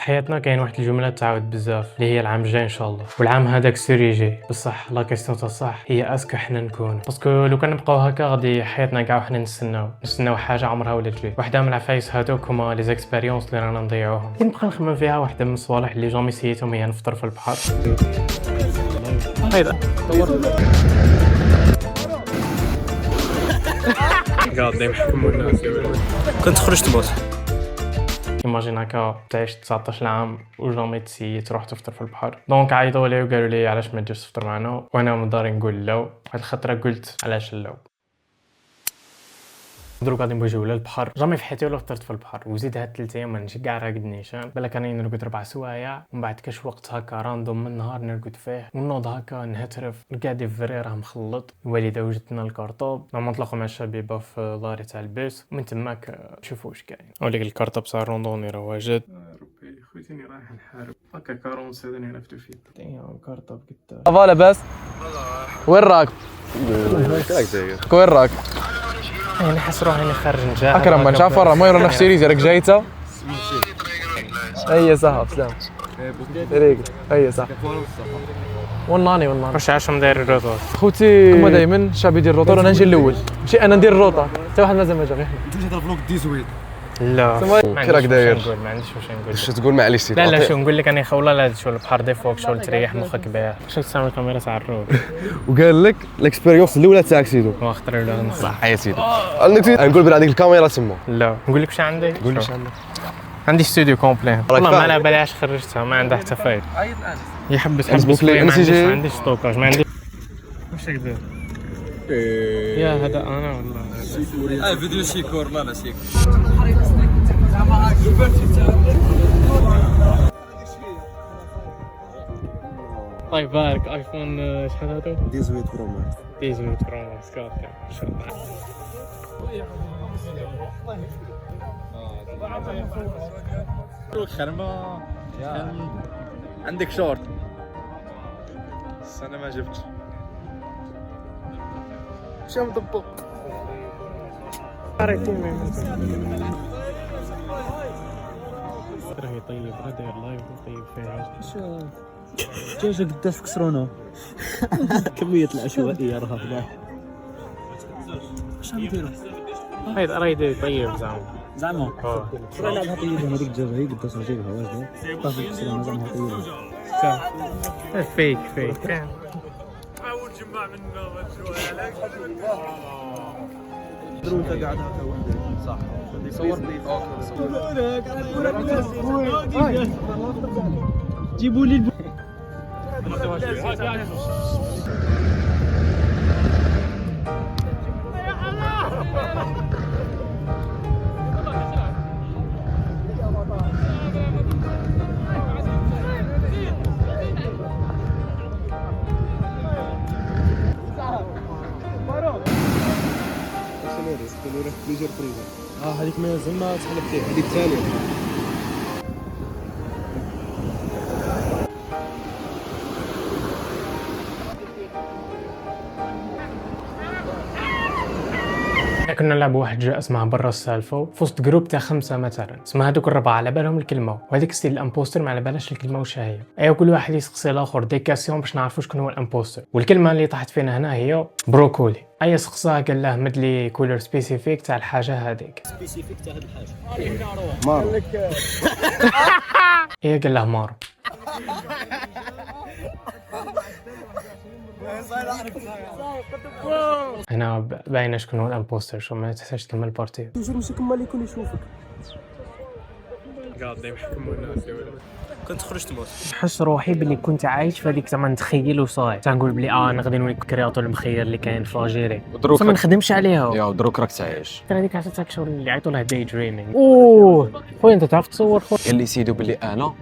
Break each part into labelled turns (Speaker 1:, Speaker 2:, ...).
Speaker 1: حياتنا كاين واحد الجمله تعاود بزاف اللي هي العام الجاي ان شاء الله، والعام هذاك سوري يجي. بصح لا كيسيون تاع صح هي اسكو حنا نكونوا، باسكو لو كان نبقاو هكا غادي حياتنا كاع وحنا نستناو حاجه عمرها ولا تجي. واحده من العفايس هذوك هما لي زيكسبيريونس اللي رانا نضيعوهم. كي نبقى نخمم فيها، واحده من الصوالح اللي جامي سيتهم هي نفطر في البحر. هيدا قاعدين يحكموا الناس.
Speaker 2: كنت خرجت موت.
Speaker 1: ايماجين هكا تعيش 19 عام وجامي تسيي تروح تفطر في البحر. دونك عيطوا لي وقالوا لي علاش ما تجيش تفطر معنا، وانا من داري نقول لا. هاد الخطره قلت علاش لا. دروك غادي نمشيو للبحر. جامي في حياتي ولا فطرت في البحر، وزيد هاد 3 ايام ما نجي كاع راقد نيشان. بالك انا نرقد 4 سوايع، ومن بعد كاش وقت هكا راندوم من النهار نرقد فيه ونوض هكا نهترف. رقادي في فري راه مخلط. الوالده وجدتنا الكارطوب نطلقوا مع الشبيبه في داري تاع البيس، ومن تماك نشوفوا واش كاين. اوليك الكارطه بصح روندوني راه واجد. ربي خويتني رايح نحارب هكا 40 سنه نعرفتو فيه. دايما كارطه قدام.
Speaker 2: افا لاباس؟ وين راك؟ وين راك؟
Speaker 1: يعني نحس روحي خارج نجاح.
Speaker 2: اكرم ما نشاف راه ما يرى نفس سيريز راك جايته. هيا صح سلام. ريق هيا صح. وناني
Speaker 1: واش عاشهم داير الروطور
Speaker 2: خوتي. كما دائما الشعب يدير الروطور وانا نجي الاول، ماشي انا ندير الروطه حتى واحد مازال ما جا غير حنا.
Speaker 3: انت هذا الفلوق دي زويد.
Speaker 1: لا
Speaker 2: كي راك داير؟
Speaker 1: ما عنديش واش نقول.
Speaker 3: واش تقول معليش سيدي؟
Speaker 1: لا شو نقول لك، انا خوله لا شغل البحر دي فوق شغل تريح مخك باه. واش تستعمل الكاميرا تاع الروب؟
Speaker 3: وقال لك الاكسبيريونس الاولى تاعك سيدو.
Speaker 1: واخطر ولا نصح.
Speaker 3: صح يا سيدي. نقول بلا هذيك الكاميرا تما.
Speaker 1: لا نقول لك واش عندي.
Speaker 3: قول لي واش عندك.
Speaker 1: عندي استوديو كومبلي والله، ما على باليش خرجتها، ما عندها حتى فايده. يحبس شويه، ما عنديش ستوكاج، ما عندي. واش هكذا يا هذا انا والله.
Speaker 2: فيديو شيكور ما بس
Speaker 1: الله يبارك. ايفون شحال هذا؟
Speaker 3: 18 برو ماكس.
Speaker 1: 18 برو ماكس كافي ان شاء الله.
Speaker 2: خرمه عندك شورت. انا ما جبتش. شو مضبط؟
Speaker 1: راهي طيب، راه داير لايف وطيب فيها.
Speaker 4: دجاجة قداش في كسرونة. كمية العشوائية راها فيها. اش غنديرو؟
Speaker 1: هيدا راهي طيب
Speaker 4: زعما شنو لعبها طيبة هذيك الدجاجة هي قداش نجيبها واجدة. طافي كسرونة زعما طيبة.
Speaker 1: فيك
Speaker 5: حاول تجمع منه شويه.
Speaker 4: دروك قاعد هكا وحده صح صورني. جيبوا لي
Speaker 3: هذيك ما زعما تحلب فيها هذيك الثانيه.
Speaker 1: كنا نلعبوا واحد الجزء اسمها برا السالفه، في وسط جروب تاع 5 مثلا. اسمها هذوك الربعه على بالهم الكلمه، وهذيك ستيل الامبوستر ما على بالهاش الكلمه واش هي. ايوا كل واحد يسقسي الاخر دي كاسيون باش نعرفوا شكون هو الامبوستر. والكلمه اللي طاحت فينا هنا هي بروكولي. اي سقساه قال له مدلي كولر سبيسيفيك تاع الحاجه هذيك.
Speaker 4: سبيسيفيك تاع هاد الحاجة.
Speaker 3: مارو.
Speaker 1: هي قال له مارو. هنا باينه شكون هو الامبوستر، شو ما تحتاج تكمل البارتي.
Speaker 4: توجور ماشي كمال يكون يشوفك.
Speaker 1: قاعدين يحكموا الناس.
Speaker 2: كنت خرجت موت.
Speaker 1: نحس روحي بلي كنت عايش في هذيك زعما نتخيل وصاي. تنقول بلي انا غادي نولي كرياتور المخير اللي كاين في الجيري، بس ما نخدمش عليها.
Speaker 3: يا دروك راك تعيش.
Speaker 1: ترى هذيك عرفتك شغل اللي عيطوا له داي دريمينغ. اوه خويا انت تعرف تصور خويا؟
Speaker 3: قال لي سيدو باللي انا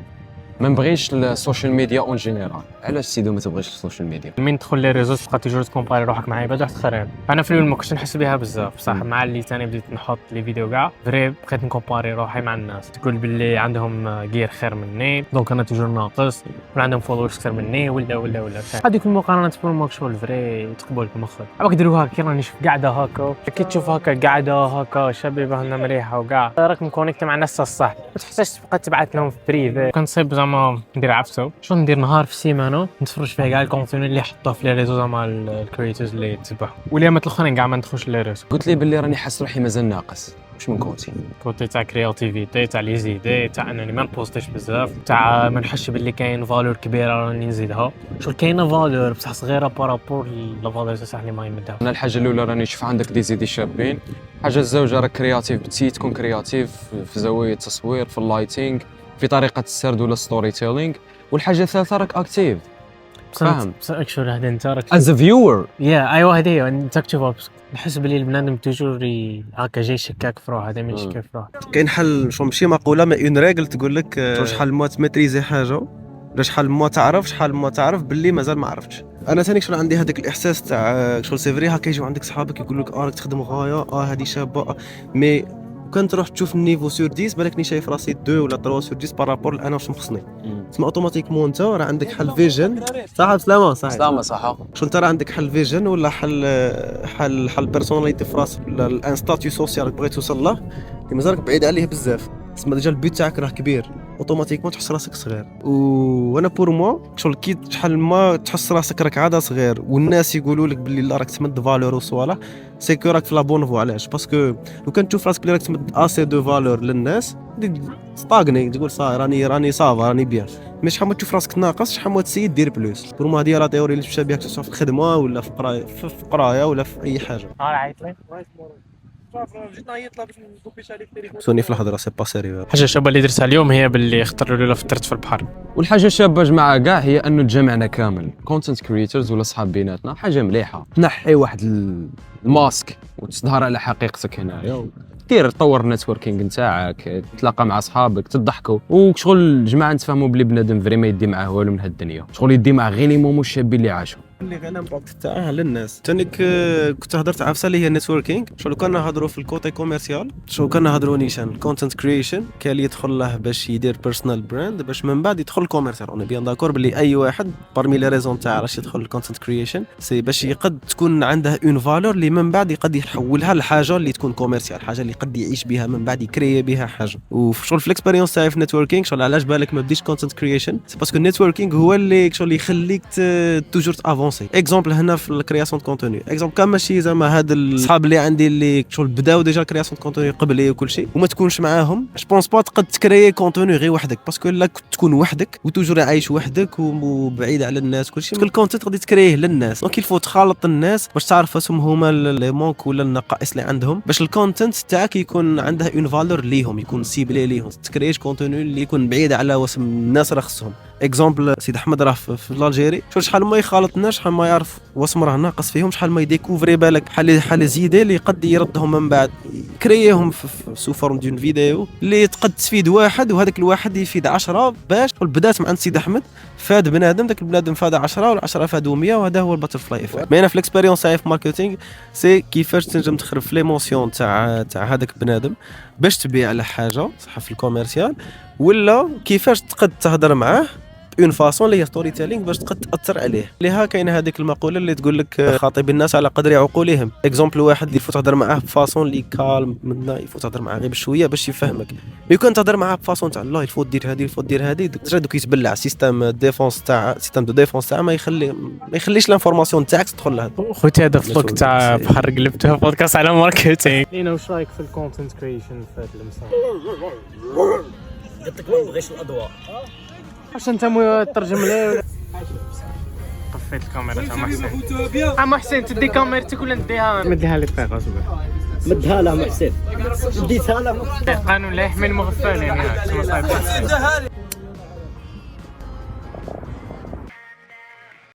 Speaker 3: ما نبغيش السوشيال ميديا اون جينيرال. علاش سيدو ما تبغيش السوشيال ميديا؟
Speaker 1: من تدخل لي ريزو تبقى تيجور تكومباري روحك مع عباد واحد اخرين. انا في الاول ما كنتش نحس بها بزاف بصح مع اللي ثاني بديت نحط لي فيديو كاع فري بقيت نكومباري روحي مع الناس، تقول باللي عندهم غير خير مني دونك انا تيجور ناقص، ولا عندهم فولورز اكثر مني ولا هذيك المقارنات تكون شغل فري تقبل المخ. عباك ديروها كي راني نشوف قاعده هكا، كي تشوف هكا قاعده هكا شبيبه هنا مريحه وكاع راك مكونيكت مع الناس الصح، ما تحتاجش تبقى تبعث لهم في بريفي. كنصيب زعما ندير عفسه شنو ندير نهار في السيمانه نتفرج فيه كاع الكونتوني اللي حطوه في لي ريزو زعما الكرييتورز اللي تبعوا، واليامات الاخرين كاع ما ندخلش لي ريزو.
Speaker 3: قلت لي باللي راني حاس روحي مازال ناقص، واش من كوتي؟
Speaker 1: كوتي تاع كرياتيفيتي تاع لي زيدي تاع انني ما نبوستيش بزاف، تاع ما نحسش باللي كاين فالور كبيره راني نزيدها، شغل كاينه فالور بصح صغيره بارابور لا فالور تاع اللي ما يمدها.
Speaker 3: انا الحاجه الاولى راني نشوف عندك دي زيدي شابين، الحاجه الزوجه راك كرياتيف، بتي تكون كرياتيف في زاويه التصوير، في اللايتينغ، في طريقه السرد ولا ستوري تيلينغ، والحاجه الثالثه راك اكتيف. فاهم
Speaker 1: اكشور هذا انت راك
Speaker 3: از فيور.
Speaker 1: يا ايوا هذه انت تشوفها نحس بلي البنادم توجور هكا جاي شكاك في روحه، دائما يشكك في روحه.
Speaker 6: كاين حل شو ماشي مقوله ما اون ريغل تقول لك شحال ما تماتريزي حاجه ولا شحال ما تعرف، شحال ما تعرف باللي مازال ما عرفتش. انا ثاني شغل عندي هذاك الاحساس تاع شغل سي فري هكا يجيو عندك صحابك يقول لك راك تخدم غايه هذه شابه، مي كان تروح تشوف النيفو سور 10 بالك شايف راسي 2 ولا 3 سور 10 بارابور انا واش مخصني. تسمى اوتوماتيكمون انت راه عندك حل فيجن. صح سلامه صح
Speaker 3: سلامه صح.
Speaker 6: شو انت راه عندك حل فيجن ولا حل بيرسوناليتي في راسك ولا الان ستاتيو سوسيال بغيت توصل له اللي مازالك بعيد عليه بزاف، تسمى ديجا البيت تاعك راه كبير، اوتوماتيكمون تحس راسك صغير. وانا بور موا شغل كي شحال ما تحس راسك راك عاده صغير والناس يقولوا لك باللي لا راك تمد فالور وصوالح، سي كو راك في لا بون فو. علاش؟ باسكو لو كان تشوف راسك بلي راك تمد اسي دو فالور للناس ستاغني تقول صا راني صافا راني بيان، مش شحال ما تشوف راسك ناقص شحال ما تسيد دير بلوس. بور موا هذه لا تيوري اللي تمشى بها سواء في الخدمه ولا في قرايه ولا في اي حاجه.
Speaker 1: عيط لي
Speaker 6: سوني في الهضره سي با سيريو.
Speaker 1: حاجه شابه اللي درتها اليوم هي باللي اختار الاولى فطرت في البحر.
Speaker 3: والحاجه الشابه جماعه كاع هي انه تجمعنا كامل كونتنت كرييتورز ولا صحاب بيناتنا، حاجه مليحه. تنحي واحد الماسك وتظهر على حقيقتك هنايا، دير طور النتوركينغ نتاعك، تلاقى مع اصحابك، تضحكوا وشغل الجماعه نتفاهموا بلي بنادم فري ما يدي معاه والو من هاد الدنيا، شغل يدي معاه غير لي مومو الشابين اللي عاشوا
Speaker 6: اللي غير الامباكت تاعها للناس. ثانيك كنت هضرت عفسه اللي هي النتوركينغ، شغل كنا نهضروا في الكوتي كوميرسيال، شغل كنا نهضروا نيشان الكونتنت كرييشن كان اللي يدخل له باش يدير بيرسونال براند باش من بعد يدخل الكوميرسيال. انا بيان داكور باللي اي واحد بارمي لي ريزون تاع علاش يدخل الكونتنت كرييشن سي باش يقد تكون عنده اون فالور اللي من بعد يقد يحولها لحاجه اللي تكون كوميرسيال، حاجه اللي يقد يعيش بها من بعد يكري بها حاجه. وفي شغل في الاكسبيريونس تاعي في النتوركينغ شغل علاش بالك ما بديش كونتنت كرييشن سي باسكو النتوركينغ هو اللي شغل يخليك توجور افونسي. اكزومبل هنا في الكرياسيون كونتوني، اكزومبل كان ماشي زعما هاد الصحاب اللي عندي اللي شغل بداو ديجا الكرياسيون كونتوني قبلي وكل شيء وما تكونش معاهم، جو بونس با تقد تكري كونتوني غير وحدك، باسكو لا كنت تكون وحدك وتوجور عايش وحدك وبعيد على الناس كل شيء، الكونتنت غادي تكريه للناس. دونك الفو تخالط الناس باش تعرف اسهم هما لي مونك ولا النقائص اللي عندهم باش الكونتنت تاعك يكون عنده اون فالور ليهم، يكون سيبلي ليهم، تكريش كونتوني اللي يكون بعيد على وسم الناس راه خصهم. اكزومبل سيد احمد راه في الجيري، شحال ما يخالطناش، شحال ما يعرف واسم راه ناقص فيهم، شحال ما يديكوفري بالك حال زيدي اللي قد يردهم من بعد كرييهم في سو فورم دون فيديو اللي تقد تفيد واحد وهذاك الواحد يفيد 10 باش بدات مع سيد احمد فاد بنادم، داك البنادم فاد 10 وال10 فادوا 100 وهذا هو الباترفلاي افكت. انا في الاكسبيريونس تاعي في ماركتينغ سي كيفاش تنجم تخرب في ليموسيون تاع هذاك بنادم باش تبيع على حاجه صح في الكوميرسيال، ولا كيفاش تقد تهضر معاه اون فاصون اللي هي ستوري تيلينغ باش تقد تاثر عليه. لها كاينه هذيك المقوله اللي تقول لك خاطب الناس على قدر عقولهم. اكزومبل واحد يفوت تهضر معاه بفاصون اللي كالم منا، يفوت تهضر معاه غير بشويه باش يفهمك، مي كون تهضر معاه بفاصون تاع الله يفوت دير هذه يفوت دير هذه دوك يتبلع سيستم ديفونس تاع سيستم دو ديفونس تاع ما يخليش لانفورماسيون تاعك تدخل لها.
Speaker 1: خوتي هذا فلوك تاع بحر قلبته بودكاست على ماركتينغ. لينا واش رايك في الكونتنت كرييشن في هذا المسار؟
Speaker 4: قلت لك ما نبغيش الاضواء.
Speaker 1: واش انت ترجم لي؟ طفيت الكاميرا تاع محسن. محسن تدي كاميرتك ولا نديها؟ مديها لي طيق اصبر.
Speaker 4: مدها له محسن، ديتها له
Speaker 1: قانون لا يحمي المغفلين ياك.